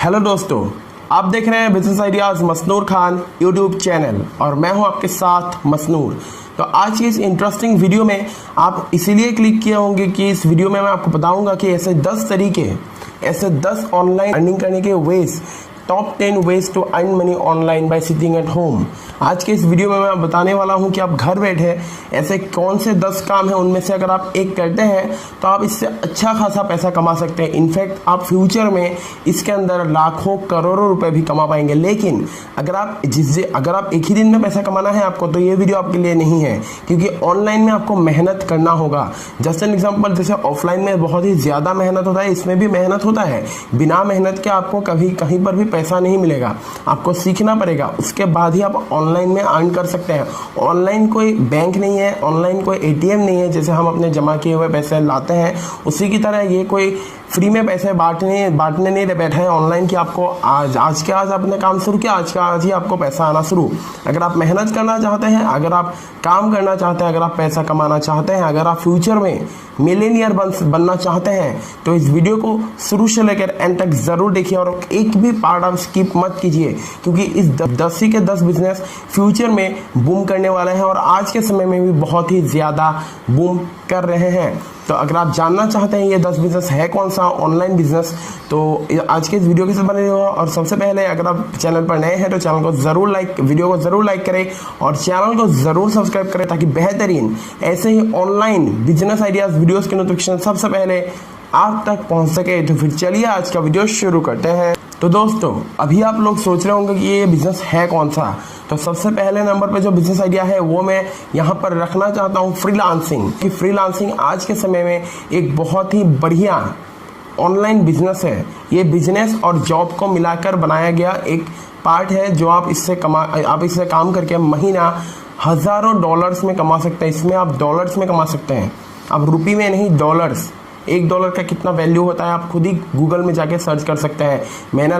Hello दोस्तों, आप देख रहे हैं business ideas Masnoor Khan YouTube channel और मैं हूं आपके साथ मसनूर। तो आज की इस इंटरेस्टिंग वीडियो में आप इसीलिए क्लिक किए होंगे कि इस वीडियो में मैं आपको बताऊंगा कि ऐसे 10 तरीके, ऐसे 10 ऑनलाइन अर्निंग करने के ways, top 10 ways to earn money online by sitting at home. आज के इस वीडियो में मैं बताने वाला हूं कि आप घर बैठे ऐसे कौन से 10 काम हैं, उनमें से अगर आप एक करते हैं तो आप इससे अच्छा खासा पैसा कमा सकते हैं। इनफैक्ट आप फ्यूचर में इसके अंदर लाखों करोड़ों रुपए भी कमा पाएंगे। लेकिन अगर आप एक ही दिन में पैसा कमाना है आपको, तो ये वीडियो आपके लिए नहीं है, क्योंकि ऑनलाइन में आपको मेहनत करना होगा। जस्ट एन एग्जाम्पल, जैसे ऑफलाइन में बहुत ही ज़्यादा मेहनत होता है, इसमें भी मेहनत होता है। बिना मेहनत के आपको कभी कहीं पर भी पैसा नहीं मिलेगा, आपको सीखना पड़ेगा, उसके बाद ही आप ऑनलाइन में अर्न कर सकते हैं। ऑनलाइन कोई बैंक नहीं है, ऑनलाइन कोई एटीएम नहीं है जैसे हम अपने जमा किए हुए पैसे लाते हैं, उसी की तरह ये कोई फ्री में पैसे बांटने नहीं बैठा है ऑनलाइन कि आपको आज आपने काम शुरू किया, आज का आज ही आपको पैसा आना शुरू। अगर आप मेहनत करना चाहते हैं, अगर आप काम करना चाहते हैं, अगर आप पैसा कमाना चाहते हैं, अगर आप फ्यूचर में मिलेनियर बनना चाहते हैं, तो इस वीडियो को शुरू से लेकर एंड तक जरूर देखिए और एक भी पार्ट आप स्किप मत कीजिए, क्योंकि इस 10 ही के 10 बिजनेस फ्यूचर में बूम करने वाले हैं और आज के समय में भी बहुत ही ज़्यादा बूम कर रहे हैं। तो अगर आप जानना चाहते हैं ये 10 बिजनेस है कौन सा ऑनलाइन बिजनेस, तो आज के इस वीडियो के साथ बने रहो। और सबसे पहले अगर आप चैनल पर नए हैं तो चैनल को वीडियो को ज़रूर लाइक करें और चैनल को ज़रूर सब्सक्राइब करें, ताकि बेहतरीन ऐसे ही ऑनलाइन बिजनेस आइडियाज़ वीडियोज़ की नोटिफिकेशन सबसे पहले आप तक पहुंच सके। तो फिर चलिए आज का वीडियो शुरू करते हैं। तो दोस्तों, अभी आप लोग सोच रहे होंगे कि ये बिज़नेस है कौन सा। तो सबसे पहले नंबर पे जो बिज़नेस आइडिया है वो मैं यहाँ पर रखना चाहता हूँ फ्रीलांसिंग। कि फ्रीलांसिंग आज के समय में एक बहुत ही बढ़िया ऑनलाइन बिजनेस है। ये बिजनेस और जॉब को मिलाकर बनाया गया एक पार्ट है, जो आप इससे काम करके महीना हज़ारों डॉलर्स में कमा सकते हैं। इसमें आप डॉलर्स में कमा सकते हैं, आप रुपये में नहीं, डॉलर्स। $1 का कितना वैल्यू होता है आप खुद ही गूगल में जाके सर्च कर सकते हैं। मैंने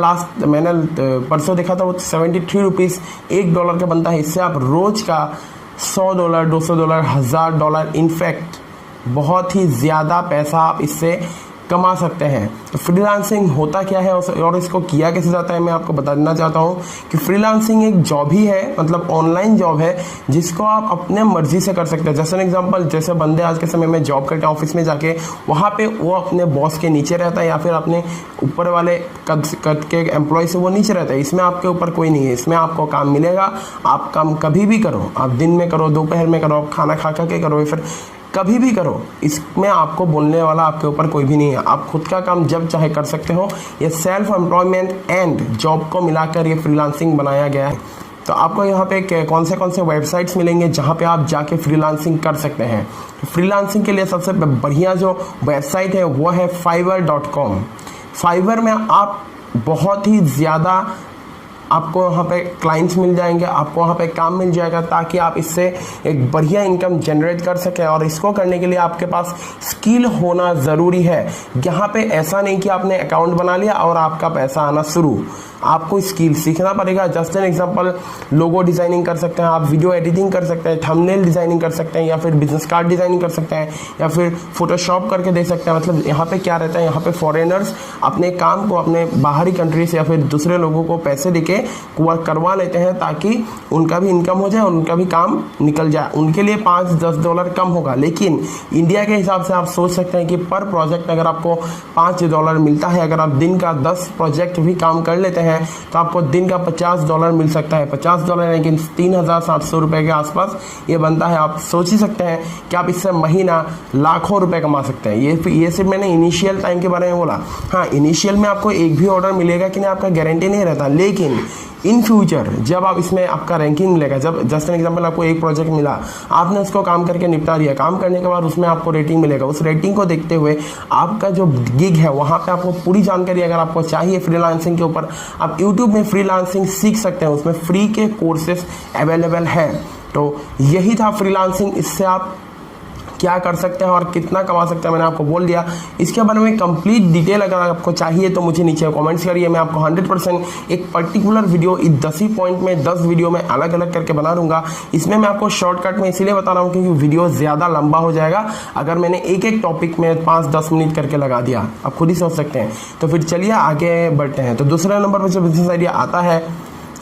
परसों देखा था, वो 73 रुपीज़ $1 का बनता है। इससे आप रोज़ का $100, $200, $1000, इनफैक्ट बहुत ही ज़्यादा पैसा आप इससे कमा सकते हैं। तो फ्रीलांसिंग होता क्या है और इसको किया कैसे जाता है, मैं आपको बताना चाहता हूँ कि फ्रीलांसिंग एक जॉब ही है, मतलब ऑनलाइन जॉब है, जिसको आप अपने मर्जी से कर सकते हैं। जैसे एन एग्जांपल, जैसे बंदे आज के समय में जॉब करते हैं ऑफिस में जाके, वहाँ पे वो अपने बॉस के नीचे रहता है या फिर अपने ऊपर वाले कद के एम्प्लॉय से वो नीचे रहता है। इसमें आपके ऊपर कोई नहीं है, इसमें आपको काम मिलेगा। आप काम कभी भी करो, आप दिन में करो, दोपहर में करो, खाना खा के करो, या फिर कभी भी करो, इसमें आपको बोलने वाला आपके ऊपर कोई भी नहीं है। आप खुद का काम जब चाहे कर सकते हो। ये सेल्फ एम्प्लॉयमेंट एंड जॉब को मिलाकर ये फ्रीलांसिंग बनाया गया है। तो आपको यहाँ पे कौन से वेबसाइट्स मिलेंगे जहाँ पे आप जाके फ्रीलांसिंग कर सकते हैं। तो फ्रीलांसिंग के लिए सबसे बढ़िया जो वेबसाइट है वो है fiverr.com। फाइवर में आप बहुत ही ज़्यादा आपको वहाँ पे क्लाइंट्स मिल जाएंगे, आपको वहाँ पे काम मिल जाएगा, ताकि आप इससे एक बढ़िया इनकम जनरेट कर सकें। और इसको करने के लिए आपके पास स्किल होना ज़रूरी है। यहाँ पे ऐसा नहीं कि आपने अकाउंट बना लिया और आपका पैसा आना शुरू, आपको स्किल सीखना पड़ेगा। Just an example, logo designing कर सकते हैं आप, वीडियो एडिटिंग कर सकते हैं, थंबनेल डिज़ाइनिंग कर सकते हैं, या फिर बिजनेस कार्ड डिज़ाइनिंग कर सकते हैं, या फिर फोटोशॉप करके दे सकते हैं। मतलब यहाँ पे क्या रहता है, यहाँ पे फॉरेनर्स अपने काम को अपने बाहरी कंट्री से या फिर दूसरे लोगों को पैसे देके करवा लेते हैं, ताकि उनका भी इनकम हो जाए, उनका भी काम निकल जाए। उनके लिए $5-10 कम होगा, लेकिन इंडिया के हिसाब से आप सोच सकते हैं कि पर प्रोजेक्ट अगर आपको $5 मिलता है, अगर आप दिन का 10 प्रोजेक्ट भी काम कर लेते हैं तो आपको दिन का $50 मिल सकता है। $50 लेकिन 3700 रुपये के आसपास ये बनता है। आप सोच ही सकते हैं कि आप इससे महीना लाखों रुपए कमा सकते हैं। ये सिर्फ मैंने इनिशियल टाइम के बारे में बोला। हाँ, इनिशियल में आपको एक भी ऑर्डर मिलेगा कि नहीं आपका गारंटी नहीं रहता, लेकिन इन फ्यूचर जब आप इसमें आपका रैंकिंग मिलेगा, जब जस्ट एन एग्जांपल आपको एक प्रोजेक्ट मिला, आपने उसको काम करके निपटा दिया, काम करने के बाद उसमें आपको रेटिंग मिलेगा। उस रेटिंग को देखते हुए आपका जो गिग है वहाँ पे आपको पूरी जानकारी अगर आपको चाहिए फ्रीलांसिंग के ऊपर, आप यूट्यूब में फ्रीलांसिंग सीख सकते हैं, उसमें फ्री के कोर्सेस अवेलेबल है। तो यही था फ्रीलांसिंग। इससे आप क्या कर सकते हैं और कितना कमा सकते हैं मैंने आपको बोल दिया। इसके बारे में कंप्लीट डिटेल अगर आपको चाहिए तो मुझे नीचे कमेंट्स करिए, मैं आपको 100% एक पर्टिकुलर वीडियो 10 ही पॉइंट में 10 वीडियो में अलग अलग करके बना दूंगा। इसमें मैं आपको शॉर्टकट में इसीलिए बता रहा हूँ क्योंकि वीडियो ज़्यादा लंबा हो जाएगा अगर मैंने एक एक टॉपिक में 5-10 मिनट करके लगा दिया, आप खुद ही सोच सकते हैं। तो फिर चलिए आगे बढ़ते हैं। तो दूसरे नंबर पर जो बिजनेस आइडिया आता है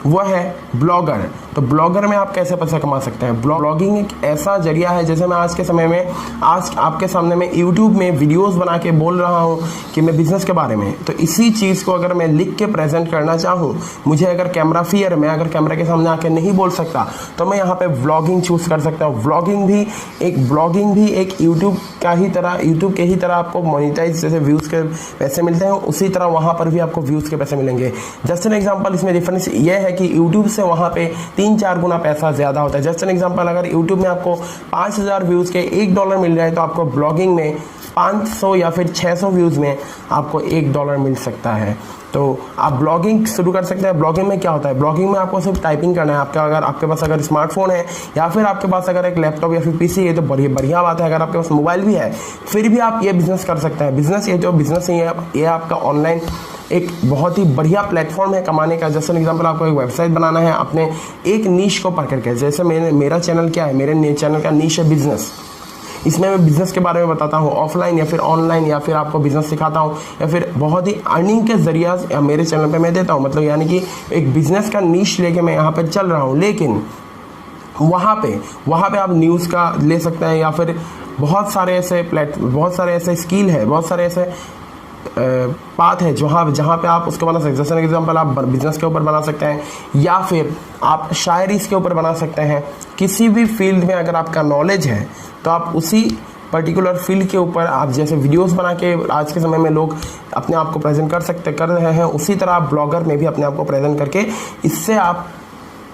वो है ब्लॉगर। तो ब्लॉगर में आप कैसे पैसा कमा सकते हैं। ब्लॉगिंग एक ऐसा जरिया है, जैसे मैं आज के समय में आज आपके सामने मैं यूट्यूब में वीडियोस बना के बोल रहा हूँ कि मैं बिजनेस के बारे में, तो इसी चीज़ को अगर मैं लिख के प्रेजेंट करना चाहूँ, मुझे अगर कैमरा फियर, मैं अगर कैमरा के सामने आके नहीं बोल सकता तो मैं यहाँ पे व्लॉगिंग चूज़ कर सकता हूँ। व्लॉगिंग भी एक यूट्यूब के ही तरह आपको मोनिटाइज जैसे व्यूज़ के पैसे मिलते हैं, उसी तरह वहाँ पर भी आपको व्यूज़ के पैसे मिलेंगे। जस्ट एन एग्जाम्पल, इसमें डिफरेंस ये है कि यूट्यूब से वहाँ पे 3-4 गुना पैसा ज़्यादा होता है। जस्ट एन एग्जांपल, अगर यूट्यूब में आपको 5000 व्यूज़ के $1 मिल रहा है तो आपको ब्लॉगिंग में 500 या फिर 600 व्यूज़ में आपको $1 मिल सकता है। तो आप ब्लॉगिंग शुरू कर सकते हैं। ब्लॉगिंग में क्या होता है, ब्लॉगिंग में आपको सिर्फ टाइपिंग करना है। आपके पास अगर स्मार्टफोन है या फिर आपके पास अगर एक लैपटॉप या फिर पीसी है तो बढ़िया बात है। अगर आपके पास मोबाइल भी है फिर भी आप ये बिज़नेस कर सकते हैं। ये जो बिज़नेस है ये आपका ऑनलाइन एक बहुत ही बढ़िया प्लेटफॉर्म है कमाने का। जैसे एग्जांपल, आपको एक वेबसाइट बनाना है अपने एक नीश को पकड़ के। जैसे मेरा चैनल क्या है, मेरे चैनल का नीश है बिजनेस। इसमें मैं बिज़नेस के बारे में बताता हूँ, ऑफलाइन या फिर ऑनलाइन, या फिर आपको बिज़नेस सिखाता हूँ, या फिर बहुत ही अर्निंग के जरिया मेरे चैनल पे मैं देता हूँ। मतलब यानी कि एक बिज़नेस का नीश लेके मैं यहाँ पर चल रहा हूँ। लेकिन वहाँ पे आप न्यूज़ का ले सकते हैं, या फिर बहुत सारे ऐसे स्किल है, बहुत सारे ऐसे पाथ है जहाँ पे आप उसको बना सकते हैं। जैसे एग्जांपल, आप बिजनेस के ऊपर बना सकते हैं, या फिर आप शायरी के ऊपर बना सकते हैं। किसी भी फील्ड में अगर आपका नॉलेज है तो आप उसी पर्टिकुलर फील्ड के ऊपर आप जैसे वीडियोस बना के आज के समय में लोग अपने आप को प्रेजेंट कर रहे हैं, उसी तरह आप ब्लॉगर में भी अपने आप को प्रेजेंट करके इससे आप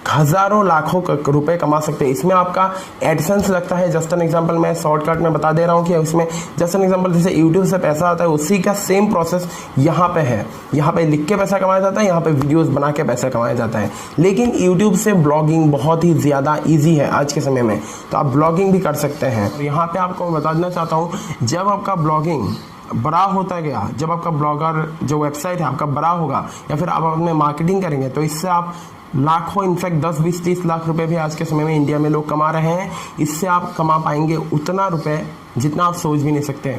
हज़ारों लाखों रुपए कमा सकते हैं। इसमें आपका एडसेंस लगता है। जस्ट एन एग्जांपल, मैं शॉर्टकट में बता दे रहा हूँ कि उसमें जस्ट एन एग्जांपल जैसे यूट्यूब से पैसा आता है, उसी का सेम प्रोसेस यहाँ पे है। यहाँ पे लिख के पैसा कमाया जाता है, यहाँ पे वीडियोस बना के पैसा कमाया जाता है। लेकिन यूट्यूब से ब्लॉगिंग बहुत ही ज़्यादा ईजी है आज के समय में, तो आप ब्लॉगिंग भी कर सकते हैं। यहाँ पर आपको मैं बता देना चाहता हूँ, जब आपका ब्लॉगिंग बड़ा होता गया, जब आपका ब्लॉगर जो वेबसाइट है आपका बड़ा होगा, या फिर आप अपने मार्केटिंग करेंगे, तो इससे आप लाखों, इनफैक्ट 10-20-30 लाख रुपए भी आज के समय में इंडिया में लोग कमा रहे हैं। इससे आप कमा पाएंगे उतना रुपए जितना आप सोच भी नहीं सकते।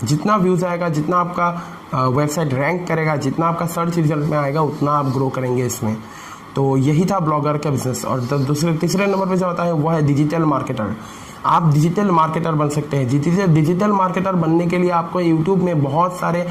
जितना व्यूज़ आएगा, जितना आपका वेबसाइट रैंक करेगा, जितना आपका सर्च रिजल्ट में आएगा, उतना आप ग्रो करेंगे इसमें। तो यही था ब्लॉगर का बिजनेस। और तीसरे नंबर पर जो आता है वो है डिजिटल मार्केटर। आप डिजिटल मार्केटर बन सकते हैं। डिजिटल मार्केटर बनने के लिए आपको यूट्यूब में बहुत सारे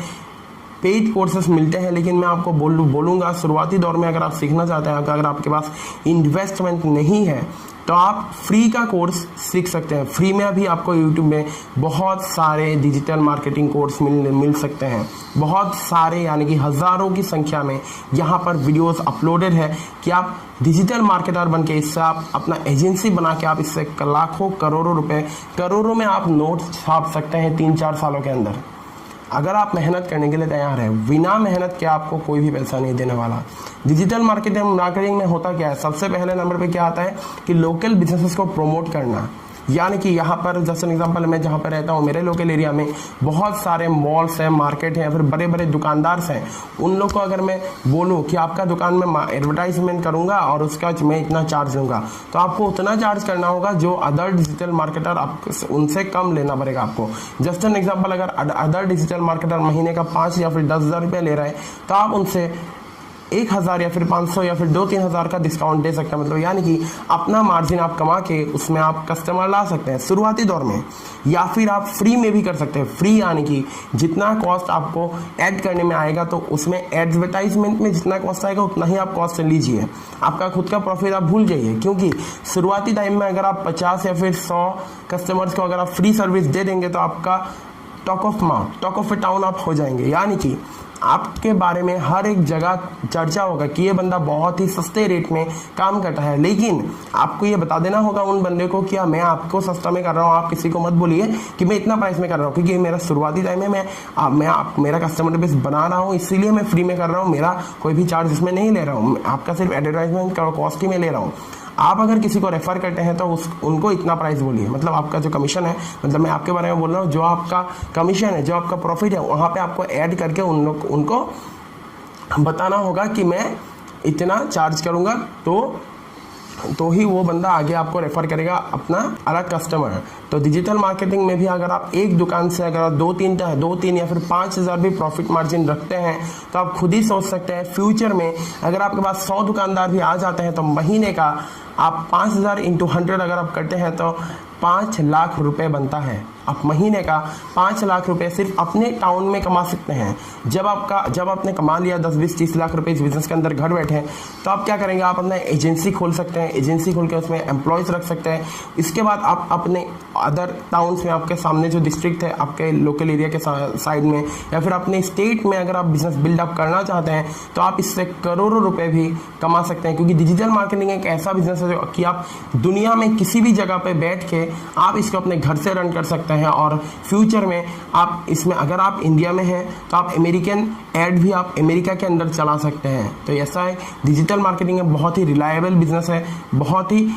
पेड कोर्सेस मिलते हैं, लेकिन मैं आपको बोलूँगा शुरुआती दौर में अगर आप सीखना चाहते हैं, अगर आपके पास इन्वेस्टमेंट नहीं है, तो आप फ्री का कोर्स सीख सकते हैं। फ्री में अभी आपको यूट्यूब में बहुत सारे डिजिटल मार्केटिंग कोर्स मिल सकते हैं। बहुत सारे, यानी कि हज़ारों की संख्या में यहाँ पर वीडियोस अपलोडेड है कि आप डिजिटल मार्केटर बन के इससे आप अपना एजेंसी बना के आप इससे लाखों करोड़ों में आप नोट छाप सकते हैं 3-4 सालों के अंदर। अगर आप मेहनत करने के लिए तैयार हैं, बिना मेहनत के आपको कोई भी पैसा नहीं देने वाला। डिजिटल मार्केटिंग में होता क्या है, सबसे पहले नंबर पे क्या आता है कि लोकल बिजनेसेस को प्रमोट करना। यानी कि यहाँ पर जैसे एग्जांपल, मैं जहाँ पर रहता हूँ, मेरे लोकल एरिया में बहुत सारे मॉल्स हैं, मार्केट हैं, या फिर बड़े बड़े दुकानदार हैं। उन लोग को अगर मैं बोलूँ कि आपका दुकान में एडवर्टाइजमेंट करूँगा और उसका मैं इतना चार्ज लूँगा, तो आपको उतना चार्ज करना होगा जो अदर डिजिटल मार्केटर उनसे कम लेना पड़ेगा आपको। जस्ट एन एग्जाम्पल, अगर अदर डिजिटल मार्केटर महीने का 5 या फिर 10,000 रुपये ले रहे हैं, तो आप उनसे 1,000 या फिर 500 या फिर 2-3 हज़ार का डिस्काउंट दे सकते हैं। मतलब यानी कि अपना मार्जिन आप कमा के उसमें आप कस्टमर ला सकते हैं शुरुआती दौर में। या फिर आप फ्री में भी कर सकते हैं। फ्री यानी कि जितना कॉस्ट आपको ऐड करने में आएगा, तो उसमें एडवर्टाइजमेंट में जितना कॉस्ट आएगा उतना ही आप कॉस्ट लीजिए। आपका खुद का प्रॉफिट आप भूल जाइए, क्योंकि शुरुआती टाइम में अगर आप 50 या फिर 100 कस्टमर्स को अगर आप फ्री सर्विस दे देंगे, तो आपका टॉक ऑफ ए टाउन आप हो जाएंगे। यानी कि आपके बारे में हर एक जगह चर्चा होगा कि ये बंदा बहुत ही सस्ते रेट में काम करता है। लेकिन आपको ये बता देना होगा उन बंदे को कि मैं आपको सस्ता में कर रहा हूँ। आप किसी को मत बोलिए कि मैं इतना प्राइस में कर रहा हूँ, क्योंकि मेरा शुरुआती टाइम में मेरा कस्टमर बेस बना रहा हूँ, इसीलिए मैं फ्री में कर रहा हूँ। मेरा कोई भी चार्ज इसमें नहीं ले रहा हूँ, आपका सिर्फ एडवर्टाइजमेंट का कॉस्ट ही में ले रहा हूँ। आप अगर किसी को रेफर करते हैं तो उनको इतना प्राइस बोलिए, मतलब आपका जो कमीशन है, मतलब मैं आपके बारे में बोल रहा हूँ, जो आपका कमीशन है, जो आपका प्रॉफिट है, वहाँ पे आपको ऐड करके उनको बताना होगा कि मैं इतना चार्ज करूँगा, तो ही वो बंदा आगे आपको रेफर करेगा अपना अलग कस्टमर। तो डिजिटल मार्केटिंग में भी अगर आप एक दुकान से अगर आप दो तीन या फिर 5,000 भी प्रॉफिट मार्जिन रखते हैं तो आप खुद ही सोच सकते हैं फ्यूचर में अगर आपके पास 100 दुकानदार भी आ जाते हैं तो महीने का आप 5,000 इंटू 100 अगर आप करते हैं तो 5 लाख रुपए बनता है। आप महीने का 5 लाख रुपए सिर्फ अपने टाउन में कमा सकते हैं। जब आपने कमा लिया 10, 20, 30 लाख रुपए इस बिजनेस के अंदर घर बैठे, तो आप क्या करेंगे, आप अपना एजेंसी खोल सकते हैं। एजेंसी खोल के उसमें एम्प्लॉयज़ रख सकते हैं। इसके बाद आप अपने अदर टाउन्स में, आपके सामने जो डिस्ट्रिक्ट है आपके लोकल एरिया के साइड में, या फिर अपने स्टेट में अगर आप बिजनेस बिल्डअप करना चाहते हैं तो आप इससे करोड़ों रुपए भी कमा सकते हैं। क्योंकि डिजिटल मार्केटिंग एक ऐसा बिजनेस है कि आप दुनिया में किसी भी जगह पे बैठ के आप इसको अपने घर से रन कर सकते हैं। और फ्यूचर में आप इसमें, अगर आप इंडिया में हैं तो आप अमेरिकन ऐड भी आप अमेरिका के अंदर चला सकते हैं। तो ऐसा है, डिजिटल मार्केटिंग है, बहुत ही रिलायबल बिजनेस है, बहुत ही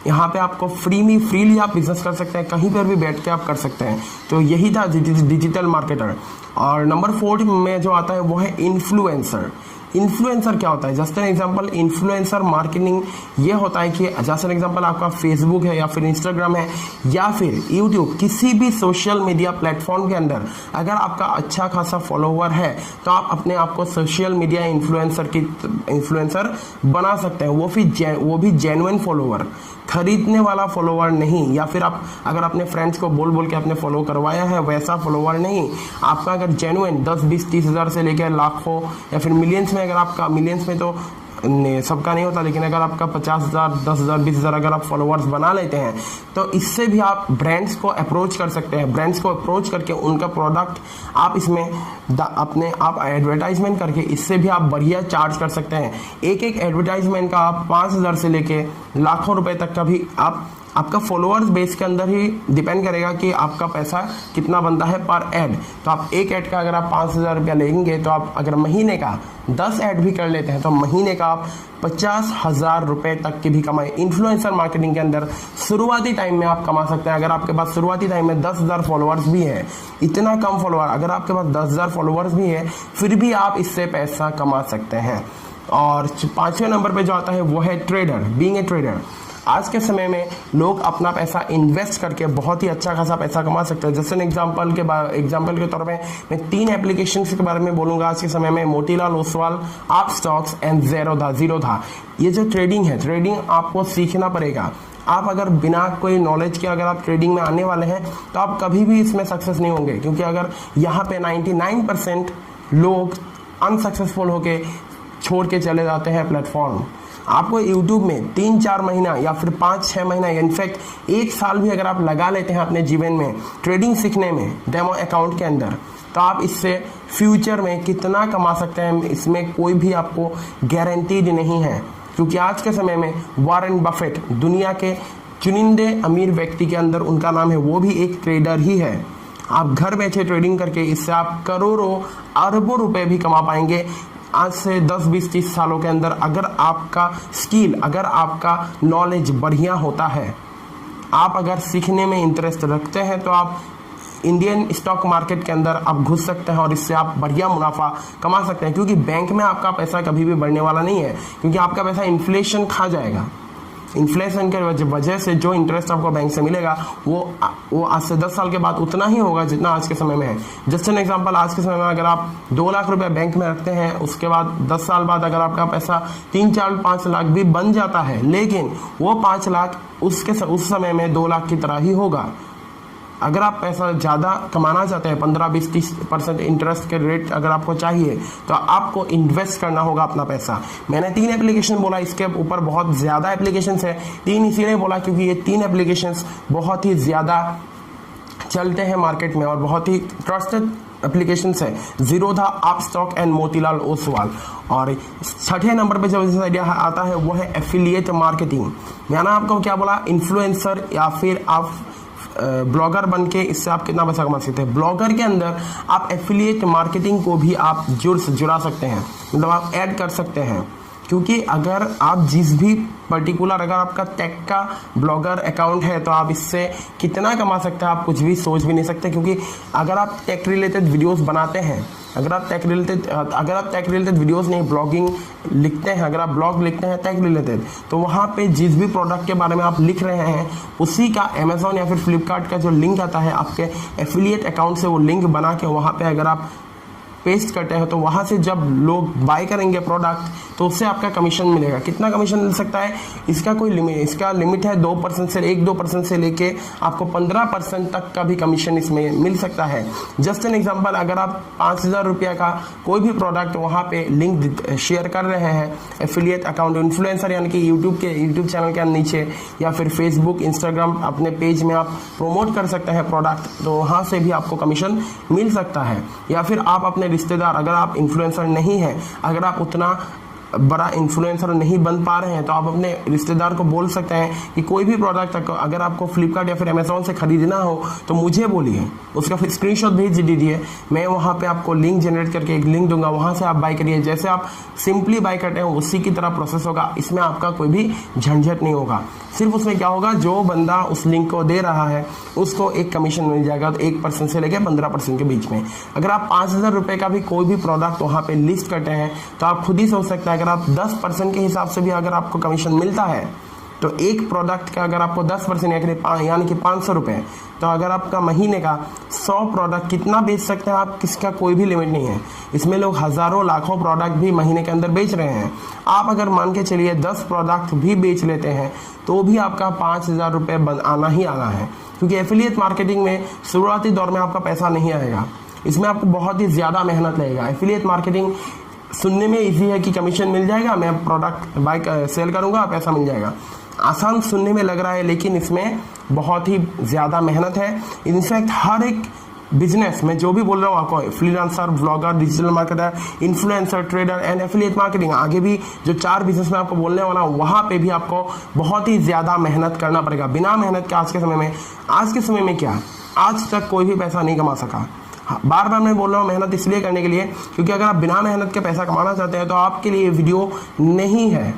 यहाँ पे आपको फ्रीली आप बिजनेस कर सकते हैं, कहीं पर भी बैठ के आप कर सकते हैं। तो यही था डिजिटल मार्केटर। और नंबर 4 में जो आता है वो है इन्फ्लुएंसर। इन्फ्लुएंसर क्या होता है? Just an example, influencer marketing ये होता है कि जस्ट एन एग्जांपल आपका फेसबुक है या फिर इंस्टाग्राम है या फिर यूट्यूब, किसी भी सोशल मीडिया प्लेटफॉर्म के अंदर अगर आपका अच्छा खासा फॉलोवर है तो आप अपने आप को सोशल मीडिया इन्फ्लुएंसर बना सकते हैं। वो भी जेन्युइन फॉलोवर, खरीदने वाला फॉलोवर नहीं, या फिर आप अगर अपने फ्रेंड्स को बोल के अपने फॉलो करवाया है वैसा फॉलोवर नहीं। आपका अगर जेन्युइन 10, 20, 30 हज़ार से लेकर लाखों या फिर मिलियंस में, अगर आपका मिलियंस में तो सबका नहीं होता, लेकिन अगर आपका 50,000, 10,000, 20,000 अगर आप फॉलोअर्स बना लेते हैं तो इससे भी आप ब्रांड्स को अप्रोच कर सकते हैं। ब्रांड्स को अप्रोच करके उनका प्रोडक्ट आप इसमें अपने आप एडवर्टाइजमेंट करके इससे भी आप बढ़िया चार्ज कर सकते हैं। एक एडवर्टाइजमेंट का आप 5,000 से लेके लाखों रुपए तक का भी आपका फॉलोअर्स बेस के अंदर ही डिपेंड करेगा कि आपका पैसा कितना बनता है पर ऐड। तो आप एक ऐड का अगर आप 5,000 रुपया लेंगे तो आप अगर महीने का 10 ऐड भी कर लेते हैं तो महीने का आप 50,000 रुपए तक की भी कमाई इन्फ्लुएंसर मार्केटिंग के अंदर शुरुआती टाइम में आप कमा सकते हैं। अगर आपके पास शुरुआती टाइम में 10,000 फॉलोअर्स भी है, इतना कम फॉलोअर, अगर आपके पास 10,000 फॉलोअर्स भी है फिर भी आप इससे पैसा कमा सकते हैं। और 5वें नंबर पे जो आता है वो है ट्रेडर, बीइंग ए ट्रेडर। आज के समय में लोग अपना पैसा इन्वेस्ट करके बहुत ही अच्छा खासा पैसा कमा सकते हैं। जैसे एग्जांपल के तौर पे मैं 3 एप्लीकेशंस के बारे में बोलूँगा आज के समय में, मोतीलाल ओसवाल, अपस्टॉक्स एंड ज़ीरोधा। ये जो ट्रेडिंग है, ट्रेडिंग आपको सीखना पड़ेगा। आप अगर बिना कोई नॉलेज के अगर आप ट्रेडिंग में आने वाले हैं तो आप कभी भी इसमें सक्सेस नहीं होंगे। क्योंकि अगर यहाँ पे 99% लोग अनसक्सेसफुल होके छोड़ के चले जाते हैं प्लेटफॉर्म। आपको यूट्यूब में 3-4 महीना या फिर 5-6 महीना, इनफैक्ट 1 साल भी अगर आप लगा लेते हैं अपने जीवन में ट्रेडिंग सीखने में, डेमो अकाउंट के अंदर, तो आप इससे फ्यूचर में कितना कमा सकते हैं इसमें कोई भी आपको गारंटीड नहीं है। क्योंकि आज के समय में वॉरेन बफेट, दुनिया के चुनिंदे अमीर व्यक्ति के अंदर उनका नाम है, वो भी एक ट्रेडर ही है। आप घर बैठे ट्रेडिंग करके इससे आप करोड़ों अरबों रुपए भी कमा पाएंगे आज से 10, 20, 30 सालों के अंदर। अगर आपका स्किल, अगर आपका नॉलेज बढ़िया होता है, आप अगर सीखने में इंटरेस्ट रखते हैं तो आप इंडियन स्टॉक मार्केट के अंदर आप घुस सकते हैं और इससे आप बढ़िया मुनाफा कमा सकते हैं। क्योंकि बैंक में आपका पैसा कभी भी बढ़ने वाला नहीं है, क्योंकि आपका पैसा इन्फ्लेशन खा जाएगा। इन्फ्लेशन के वजह से जो इंटरेस्ट आपको बैंक से मिलेगा वो आज से 10 साल के बाद उतना ही होगा जितना आज के समय में है। जस्ट एन एग्जांपल, आज के समय में अगर आप 2 लाख रुपए बैंक में रखते हैं, उसके बाद 10 साल बाद अगर आपका पैसा 3, 4, 5 लाख भी बन जाता है, लेकिन वो 5 लाख उस समय में 2 लाख की तरह ही होगा। अगर आप पैसा ज़्यादा कमाना चाहते हैं, 15, 20, 30% इंटरेस्ट के रेट अगर आपको चाहिए, तो आपको इन्वेस्ट करना होगा अपना पैसा। मैंने 3 एप्लीकेशन बोला, इसके ऊपर बहुत ज़्यादा एप्लीकेशंस है। 3 इसीलिए बोला क्योंकि ये 3 एप्लीकेशंस बहुत ही ज़्यादा चलते हैं मार्केट में और बहुत ही ट्रस्टेड एप्लीकेशंस है, ज़ीरोधा, अपस्टॉक एंड मोतीलाल ओसवाल। और 6ठे नंबर पे जो बिजनेस आइडिया आता है वो है एफिलिएट मार्केटिंग। मैंने आपको क्या बोला, इन्फ्लुएंसर या फिर आप ब्लॉगर बन के इससे आप कितना पैसा कमा सकते हैं। ब्लॉगर के अंदर आप एफिलिएट मार्केटिंग को भी आप जुड़ा सकते हैं, मतलब आप ऐड कर सकते हैं। क्योंकि अगर आप जिस भी पर्टिकुलर, अगर आपका टेक का ब्लॉगर अकाउंट है तो आप इससे कितना कमा सकते हैं आप कुछ भी सोच भी नहीं सकते। क्योंकि अगर आप टेक रिलेटेड वीडियोस बनाते हैं, अगर आप टेक रिलेटेड वीडियोस नहीं, ब्लॉगिंग लिखते हैं, अगर आप ब्लॉग लिखते हैं टेक रिलेटेड, तो वहाँ पे जिस भी प्रोडक्ट के बारे में आप लिख रहे हैं उसी का अमेजोन या फिर फ्लिपकार्ट का जो लिंक आता है आपके एफिलिएट अकाउंट से, वो लिंक बना के वहाँ पे अगर आप पेस्ट करते हैं तो वहाँ से जब लोग बाय करेंगे प्रोडक्ट तो उससे आपका कमीशन मिलेगा। कितना कमीशन मिल सकता है इसका कोई लिमिट, इसका लिमिट है 2% से 1-2% से लेके आपको 15% तक का भी कमीशन इसमें मिल सकता है। जस्ट एन एग्जांपल, अगर आप 5,000 रुपये का कोई भी प्रोडक्ट वहाँ पे लिंक शेयर कर रहे हैं एफिलिएट अकाउंट, इन्फ्लुएंसर यानी कि यूट्यूब चैनल के नीचे या फिर फेसबुक, इंस्टाग्राम अपने पेज में आप प्रमोट कर सकते हैं प्रोडक्ट, तो वहाँ से भी आपको कमीशन मिल सकता है। या फिर आप अपने रिश्तेदार, अगर आप इन्फ्लुएंसर नहीं है, अगर आप उतना बड़ा इन्फ्लुएंसर नहीं बन पा रहे हैं तो आप अपने रिश्तेदार को बोल सकते हैं कि कोई भी प्रोडक्ट अगर आपको फ्लिपकार्ट या फिर अमेजोन से खरीदना हो तो मुझे बोलिए, उसका फिर स्क्रीनशॉट भेज दीजिए, मैं वहाँ पे आपको लिंक जनरेट करके एक लिंक दूंगा, वहाँ से आप बाय करिए। जैसे आप सिंपली बाय करते हैं उसी की तरह प्रोसेस होगा, इसमें आपका कोई भी झंझट नहीं होगा। सिर्फ उसमें क्या होगा, जो बंदा उस लिंक को दे रहा है उसको एक कमीशन मिल जाएगा, तो 1% से लेकर 15% के बीच में। अगर आप 5,000 रुपये का भी कोई भी प्रोडक्ट वहाँ पे लिस्ट करते हैं तो आप खुद ही सोच सकते हैं, अगर आप 10% के हिसाब से भी अगर आपको कमीशन मिलता है तो एक प्रोडक्ट का अगर आपको 10% यानी कि 500 रुपये, तो अगर आपका महीने का 100 प्रोडक्ट कितना बेच सकते हैं आप, किसका कोई भी लिमिट नहीं है। इसमें लोग हज़ारों लाखों प्रोडक्ट भी महीने के अंदर बेच रहे हैं। आप अगर मान के चलिए 10 प्रोडक्ट भी बेच लेते हैं तो भी आपका 5,000 रुपये आना ही आना है। क्योंकि एफिलिएट मार्केटिंग में शुरुआती दौर में आपका पैसा नहीं आएगा, इसमें आपको बहुत ही ज़्यादा मेहनत लगेगा। एफिलिएट मार्केटिंग सुनने में इजी है कि कमीशन मिल जाएगा, मैं प्रोडक्ट सेल करूँगा, पैसा मिल जाएगा, आसान सुनने में लग रहा है, लेकिन इसमें बहुत ही ज़्यादा मेहनत है। इनफैक्ट हर एक बिजनेस में जो भी बोल रहा हूँ आपको, freelancer, blogger, digital marketer, influencer, trader and affiliate marketing, आगे भी जो 4 बिजनेस में आपको बोलने वाला हूँ वहाँ पे भी आपको बहुत ही ज़्यादा मेहनत करना पड़ेगा। बिना मेहनत के आज के समय में क्या, आज तक कोई भी पैसा नहीं कमा सका। बार बार मैं बोल रहा हूँ मेहनत इसलिए करने के लिए क्योंकि अगर आप बिना मेहनत के पैसा कमाना चाहते हैं तो आपके लिए वीडियो नहीं है।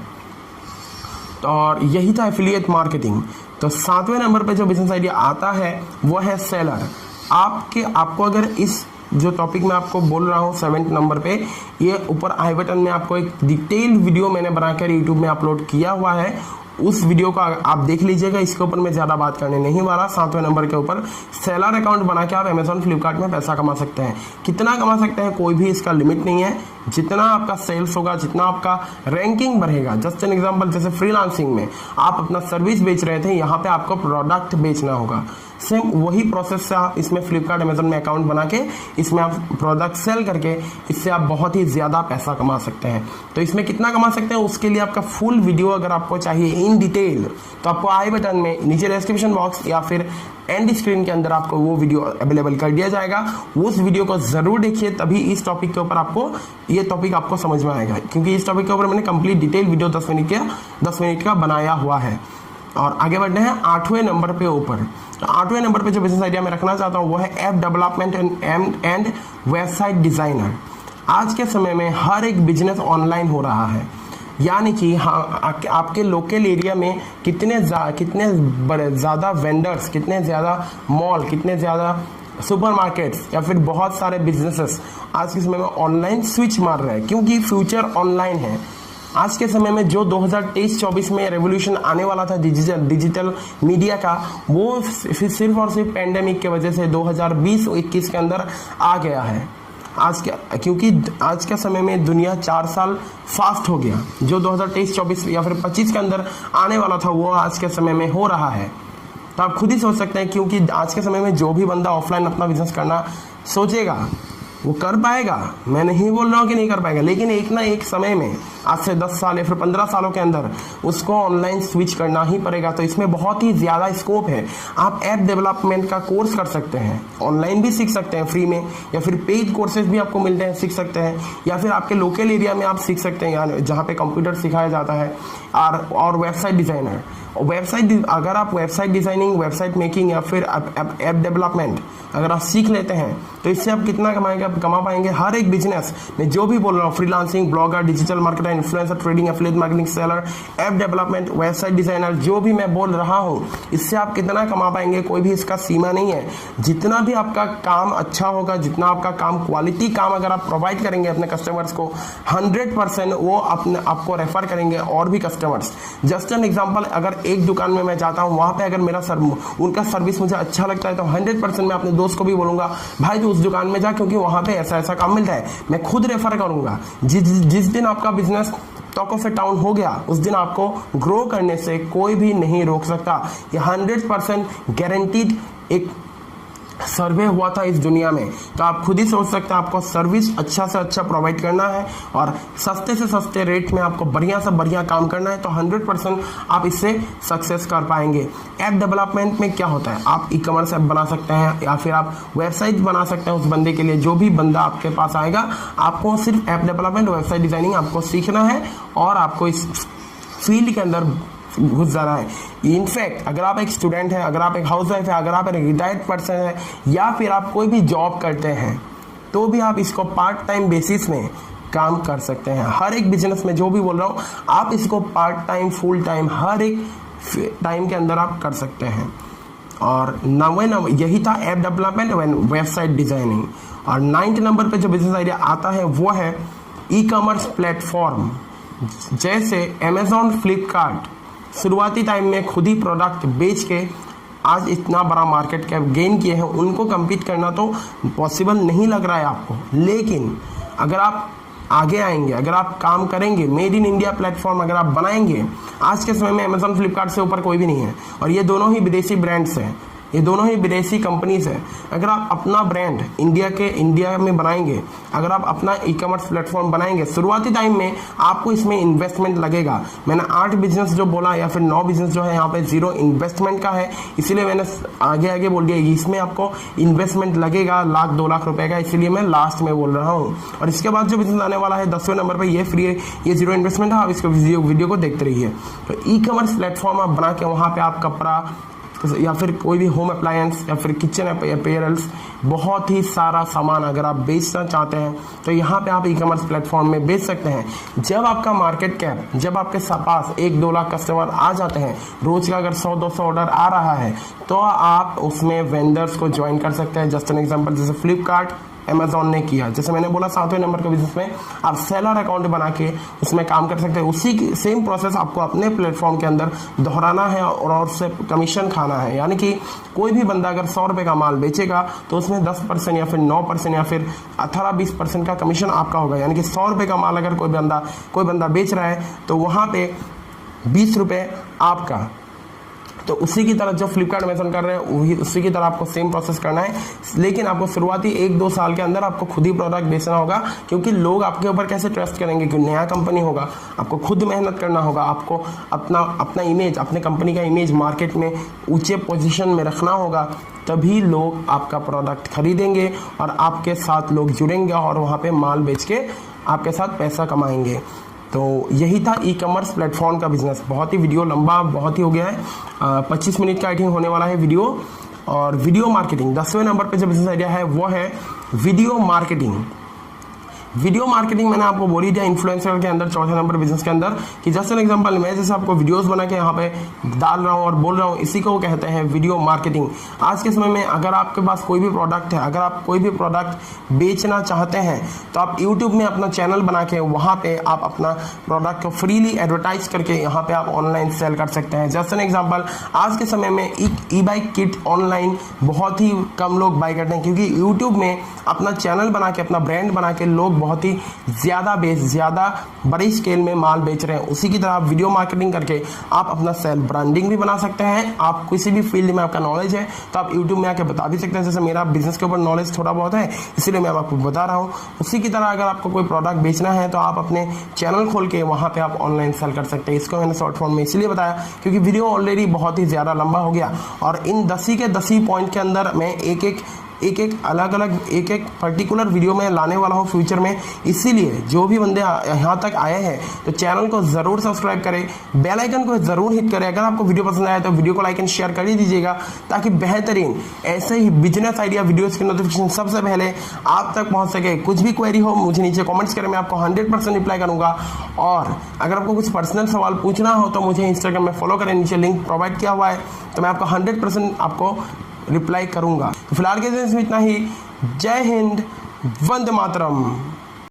और यही था एफिलिएट मार्केटिंग। तो 7वें नंबर पे जो बिजनेस आइडिया आता है वो है सेलर। आपको अगर इस जो टॉपिक मैं आपको बोल रहा हूँ 7th नंबर पे, ये ऊपर आई बटन में आपको एक डिटेल वीडियो मैंने बनाकर यूट्यूब में अपलोड किया हुआ है, उस वीडियो को आप देख लीजिएगा। इसके ऊपर मैं ज़्यादा बात करने नहीं वाला। 7वें नंबर के ऊपर सेलर अकाउंट बना के आप अमेजोन, फ्लिपकार्ट में पैसा कमा सकते हैं। कितना कमा सकते हैं कोई भी इसका लिमिट नहीं है, जितना आपका सेल्स होगा, जितना आपका रैंकिंग बढ़ेगा। जस्ट एन एग्जांपल, जैसे फ्रीलांसिंग में आप अपना सर्विस बेच रहे थे, यहाँ पे आपको प्रोडक्ट बेचना होगा। सेम वही प्रोसेस से आप इसमें फ्लिपकार्ट, अमेजोन में अकाउंट बना के इसमें आप प्रोडक्ट सेल करके इससे आप बहुत ही ज़्यादा पैसा कमा सकते हैं। तो इसमें कितना कमा सकते हैं उसके लिए आपका फुल वीडियो अगर आपको चाहिए इन डिटेल, तो आपको आई बटन में, नीचे डिस्क्रिप्शन बॉक्स या फिर एंड स्क्रीन के अंदर आपको वो वीडियो अवेलेबल कर दिया जाएगा। उस वीडियो को ज़रूर देखिए, तभी इस टॉपिक के ऊपर आपको ये टॉपिक आपको समझ में आएगा। क्योंकि इस टॉपिक के ऊपर मैंने कंप्लीट डिटेल वीडियो 10 मिनट का बनाया हुआ है। और आगे बढ़ते हैं 8वें नंबर पे ऊपर। तो 8वें नंबर पे जो बिजनेस आइडिया मैं रखना चाहता हूँ वो है app development and website designer. आज के समय में हर एक बिजनेस ऑनलाइन हो रहा है, यानी कि हाँ, आपके लोकल एरिया में कितने ज़्यादा वेंडर्स, कितने ज़्यादा मॉल, कितने ज़्यादा सुपरमार्केट्स या फिर बहुत सारे बिजनेसेस आज के समय में ऑनलाइन स्विच मार रहे हैं, क्योंकि फ्यूचर ऑनलाइन है। आज के समय में जो 2023-24 में रेवोल्यूशन आने वाला था डिजिटल मीडिया का, वो सिर्फ और सिर्फ पेंडेमिक की वजह से 2020-21 के अंदर आ गया है। क्योंकि आज के समय में दुनिया 4 साल फास्ट हो गया। जो 2023-24 या फिर 25 के अंदर आने वाला था वो आज के समय में हो रहा है। तो आप खुद ही सोच सकते हैं, क्योंकि आज के समय में जो भी बंदा ऑफलाइन अपना बिजनेस करना सोचेगा वो कर पाएगा। मैं नहीं बोल रहा हूँ कि नहीं कर पाएगा, लेकिन एक ना एक समय में, आज से 10 साल या फिर 15 सालों के अंदर उसको ऑनलाइन स्विच करना ही पड़ेगा। तो इसमें बहुत ही ज़्यादा स्कोप है। आप ऐप डेवलपमेंट का कोर्स कर सकते हैं, ऑनलाइन भी सीख सकते हैं फ्री में, या फिर पेड कोर्सेज भी आपको मिलते हैं, सीख सकते हैं, या फिर आपके लोकल एरिया में आप सीख सकते हैं, यानी जहाँ पे कंप्यूटर सिखाया जाता है। और वेबसाइट डिज़ाइनर, अगर आप वेबसाइट डिज़ाइनिंग, वेबसाइट मेकिंग या फिर ऐप डेवलपमेंट अगर आप सीख लेते हैं तो इससे आप कितना कमाएगा, आप कमा पाएंगे। हर एक बिजनेस में जो भी बोल रहा हूँ, freelancing, blogger, digital marketer, influencer, trading, affiliate marketing, seller, app development, website designer, जो भी मैं बोल रहा हूँ, इससे आप कितना कमा पाएंगे कोई भी इसका सीमा नहीं है। जितना भी आपका काम अच्छा होगा, जितना आपका काम क्वालिटी काम अगर आप प्रोवाइड करेंगे अपने कस्टमर्स को, 100% वो अपने आपको रेफर करेंगे और भी कस्टमर्स। जस्ट एन एग्जांपल, अगर एक दुकान में मैं जाता हूँ, वहाँ पे अगर मेरा उनका सर्विस मुझे अच्छा लगता है तो 100% मैं अपने दोस्त को भी बोलूंगा भाई तू उस दुकान में जा, क्योंकि वहाँ पे ऐसा ऐसा काम मिलता है। मैं खुद रेफर करूंगा। जिस दिन आपका business talk of A town हो गया, उस दिन आपको ग्रो करने से कोई भी नहीं रोक सकता। ये 100% गारंटीड एक सर्वे हुआ था इस दुनिया में। तो आप खुद ही सोच सकते हैं, आपको सर्विस अच्छा से अच्छा प्रोवाइड करना है और सस्ते से सस्ते रेट में आपको बढ़िया से बढ़िया काम करना है, तो 100% आप इससे सक्सेस कर पाएंगे। ऐप डेवलपमेंट में क्या होता है, आप ई कॉमर्स ऐप बना सकते हैं या फिर आप वेबसाइट बना सकते हैं उस बंदे के लिए। जो भी बंदा आपके पास आएगा, आपको सिर्फ ऐप डेवलपमेंट, वेबसाइट डिजाइनिंग आपको सीखना है और आपको इस फील्ड के अंदर घुस जाना है। इनफैक्ट अगर आप एक स्टूडेंट हैं, अगर आप एक हाउसवाइफ है, अगर आप एक रिटायर्ड पर्सन है या फिर आप कोई भी जॉब करते हैं, तो भी आप इसको पार्ट टाइम बेसिस में काम कर सकते हैं। हर एक बिजनेस में जो भी बोल रहा हूँ, आप इसको पार्ट टाइम, फुल टाइम, हर एक टाइम के अंदर आप कर सकते हैं। और यही था ऐप डेवलपमेंट, वेबसाइट डिजाइनिंग। और 9th नंबर पे जो बिजनेस आइडिया आता है वो है ई कॉमर्स प्लेटफॉर्म, जैसे अमेजॉन, फ्लिपकार्ट शुरुआती टाइम में खुद ही प्रोडक्ट बेच के आज इतना बड़ा मार्केट कैप गेन किए हैं। उनको कम्पीट करना तो पॉसिबल नहीं लग रहा है आपको, लेकिन अगर आप आगे आएंगे, अगर आप काम करेंगे, मेड इन इंडिया प्लेटफॉर्म अगर आप बनाएंगे, आज के समय में अमेजॉन, फ्लिपकार्ट से ऊपर कोई भी नहीं है। और ये दोनों ही विदेशी ब्रांड्स हैं, ये दोनों ही विदेशी कंपनीज है। अगर आप अपना ब्रांड इंडिया में बनाएंगे, अगर आप अपना ई कॉमर्स प्लेटफॉर्म बनाएंगे, शुरुआती टाइम में आपको इसमें इन्वेस्टमेंट लगेगा। मैंने 8 बिजनेस जो बोला या फिर 9 बिजनेस जो है यहाँ पे 0 इन्वेस्टमेंट का है, इसीलिए मैंने आगे बोल दिया इसमें आपको इन्वेस्टमेंट लगेगा 1-2 लाख रुपए का, इसीलिए मैं लास्ट में बोल रहा हूँ। और इसके बाद जो बिजनेस आने वाला है 10वें नंबर पर, ये फ्री है, ये 0 इन्वेस्टमेंट है। आप इसको वीडियो को देखते रहिए। तो ई कॉमर्स प्लेटफॉर्म आप बना के वहाँ पे आप कपड़ा या फिर कोई भी होम अप्लायंस या फिर किचन अपीयरेंस, बहुत ही सारा सामान अगर आप बेचना चाहते हैं तो यहाँ पे आप ई कॉमर्स प्लेटफॉर्म में बेच सकते हैं। जब आपका मार्केट कैप, जब आपके पास 1-2 लाख कस्टमर आ जाते हैं, रोज का अगर 100-200 ऑर्डर आ रहा है, तो आप उसमें वेंडर्स को ज्वाइन कर सकते हैं। जस्ट एन एग्जांपल, जैसे फ्लिपकार्ट, अमेजॉन ने किया। जैसे मैंने बोला 7वें नंबर के बिजनेस में आप सेलर अकाउंट बना के उसमें काम कर सकते हैं। उसी की सेम प्रोसेस आपको अपने प्लेटफॉर्म के अंदर दोहराना है और उससे कमीशन खाना है। यानी कि कोई भी बंदा अगर 100 रुपये का माल बेचेगा तो उसमें 10% या फिर 9% या फिर 18-20% का कमीशन आपका होगा। यानी कि 100 रुपये का माल अगर कोई बंदा बेच रहा है तो वहाँ पे 20 रुपये आपका। तो उसी की तरह जो फ्लिपकार्ट अमेजॉन कर रहे हैं वही उसी की तरह आपको सेम प्रोसेस करना है। लेकिन आपको शुरुआती 1-2 साल के अंदर आपको खुद ही प्रोडक्ट बेचना होगा, क्योंकि लोग आपके ऊपर कैसे ट्रस्ट करेंगे, क्योंकि नया कंपनी होगा, आपको खुद मेहनत करना होगा, आपको अपना इमेज, अपने कंपनी का इमेज मार्केट में ऊंचे पोजीशन में रखना होगा, तभी लोग आपका प्रोडक्ट खरीदेंगे और आपके साथ लोग जुड़ेंगे और वहाँ पे माल बेच के आपके साथ पैसा कमाएंगे। तो यही था ई कॉमर्स प्लेटफॉर्म का बिजनेस। बहुत ही वीडियो लंबा बहुत ही हो गया है, 25 मिनट का आई थिंक होने वाला है वीडियो। और वीडियो मार्केटिंग 10वें नंबर पे जो बिजनेस आइडिया है वो है वीडियो मार्केटिंग। वीडियो मार्केटिंग मैंने आपको बोली दिया इन्फ्लुएंसर के अंदर, 4थे नंबर बिजनेस के अंदर, कि जैसे एन एग्जांपल मैं जैसे आपको वीडियोस बना के यहाँ पे डाल रहा हूँ और बोल रहा हूँ, इसी को कहते हैं वीडियो मार्केटिंग। आज के समय में अगर आपके पास कोई भी प्रोडक्ट है, अगर आप कोई भी प्रोडक्ट बेचना चाहते हैं, तो आप यूट्यूब में अपना चैनल बना के वहाँ पे आप अपना प्रोडक्ट को फ्रीली एडवर्टाइज करके यहाँ पे आप ऑनलाइन सेल कर सकते हैं। जैसे एन एग्जाम्पल, आज के समय में ई बाइक किट ऑनलाइन बहुत ही कम लोग बाय करते हैं, क्योंकि यूट्यूब में अपना चैनल बना के, अपना ब्रांड बना के लोग बहुत ही ज़्यादा बड़ी स्केल में माल बेच रहे हैं। उसी की तरह आप वीडियो मार्केटिंग करके आप अपना सेल ब्रांडिंग भी बना सकते हैं। आप किसी भी फील्ड में आपका नॉलेज है तो आप यूट्यूब में आके बता भी सकते हैं। जैसे मेरा बिजनेस के ऊपर नॉलेज थोड़ा बहुत है, इसीलिए मैं आपको बता रहा हूँ। उसी की तरह अगर आपको कोई प्रोडक्ट बेचना है तो आप अपने चैनल खोल के वहाँ पर आप ऑनलाइन सेल कर सकते हैं। इसको मैंने शॉर्ट फॉर्म में इसलिए बताया क्योंकि वीडियो ऑलरेडी बहुत ही ज़्यादा लंबा हो गया और इन 10 के 10 पॉइंट के अंदर मैं एक एक एक अलग अलग एक एक पर्टिकुलर वीडियो में लाने वाला हूँ फ्यूचर में। इसीलिए जो भी बंदे यहाँ तक आए हैं तो चैनल को ज़रूर सब्सक्राइब करें, बेल आइकन को ज़रूर हिट करें। अगर आपको वीडियो पसंद आया तो वीडियो को लाइक एंड शेयर कर ही दीजिएगा, ताकि बेहतरीन ऐसे ही बिजनेस आइडिया वीडियोस की नोटिफिकेशन सबसे पहले आप तक पहुंच सके। कुछ भी क्वेरी हो मुझे नीचे कमेंट्स करें, मैं आपको 100% रिप्लाई करूंगा। और अगर आपको कुछ पर्सनल सवाल पूछना हो तो मुझे इंस्टाग्राम में फॉलो करें, नीचे लिंक प्रोवाइड किया हुआ है, तो मैं आपको 100% आपको रिप्लाई करूंगा। तो फिलहाल के दिन इतना ही। जय हिंद, वंदे मातरम।